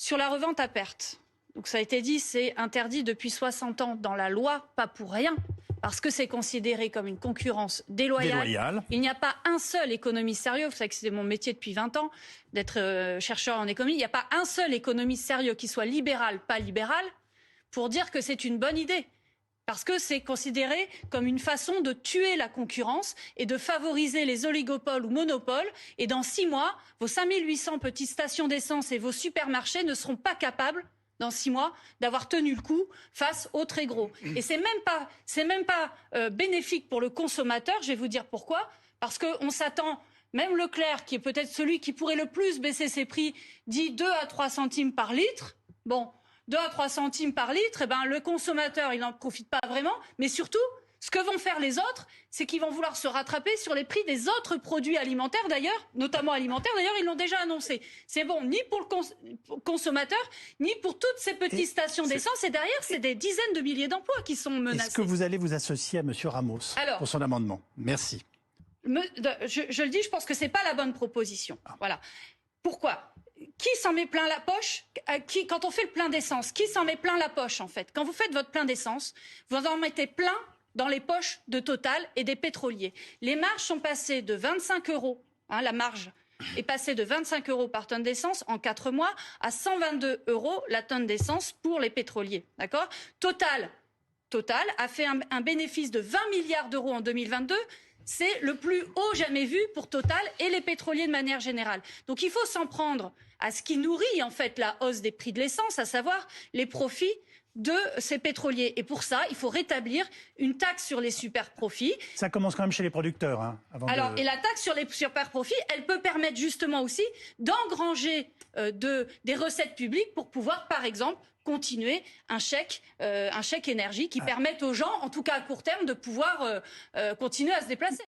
Sur la revente à perte, donc ça a été dit, c'est interdit depuis 60 ans dans la loi, pas pour rien, parce que c'est considéré comme une concurrence déloyale. Il n'y a pas un seul économiste sérieux, vous savez que c'est mon métier depuis 20 ans, d'être chercheur en économie, il n'y a pas un seul économiste sérieux qui soit libéral, pas libéral, pour dire que c'est une bonne idée. Parce que c'est considéré comme une façon de tuer la concurrence et de favoriser les oligopoles ou monopoles. Et dans 6 mois, vos 5800 petites stations d'essence et vos supermarchés ne seront pas capables, dans 6 mois, d'avoir tenu le coup face aux très gros. Et c'est même pas bénéfique pour le consommateur. Je vais vous dire pourquoi. Parce qu'on s'attend, même Leclerc, qui est peut-être celui qui pourrait le plus baisser ses prix, dit 2 à 3 centimes par litre. Bon. 2 à 3 centimes par litre, eh ben, le consommateur, il n'en profite pas vraiment. Mais surtout, ce que vont faire les autres, c'est qu'ils vont vouloir se rattraper sur les prix des autres produits alimentaires, d'ailleurs, notamment alimentaires. D'ailleurs, ils l'ont déjà annoncé. C'est bon, ni pour le consommateur, ni pour toutes ces petites stations d'essence. Et derrière, c'est des dizaines de milliers d'emplois qui sont menacés. Est-ce que vous allez vous associer à M. Ramos pour son amendement? Merci. Je le dis, je pense que ce n'est pas la bonne proposition. Voilà. Pourquoi ? Qui s'en met plein la poche? Quand on fait le plein d'essence, qui s'en met plein la poche en fait? Quand vous faites votre plein d'essence, vous en mettez plein dans les poches de Total et des pétroliers. Les marges sont passées de 25 €, la marge est passée de 25 € par tonne d'essence en 4 mois à 122 € la tonne d'essence pour les pétroliers. D'accord? Total a fait un bénéfice de 20 milliards d'euros en 2022. C'est le plus haut jamais vu pour Total et les pétroliers de manière générale. Donc il faut s'en prendre à ce qui nourrit en fait la hausse des prix de l'essence, à savoir les profits de ces pétroliers. Et pour ça, il faut rétablir une taxe sur les super profits. Ça commence quand même chez les producteurs. Et la taxe sur les super profits, elle peut permettre justement aussi d'engranger des recettes publiques pour pouvoir, par exemple, continuer un chèque énergie qui permette aux gens, en tout cas à court terme, de pouvoir continuer à se déplacer.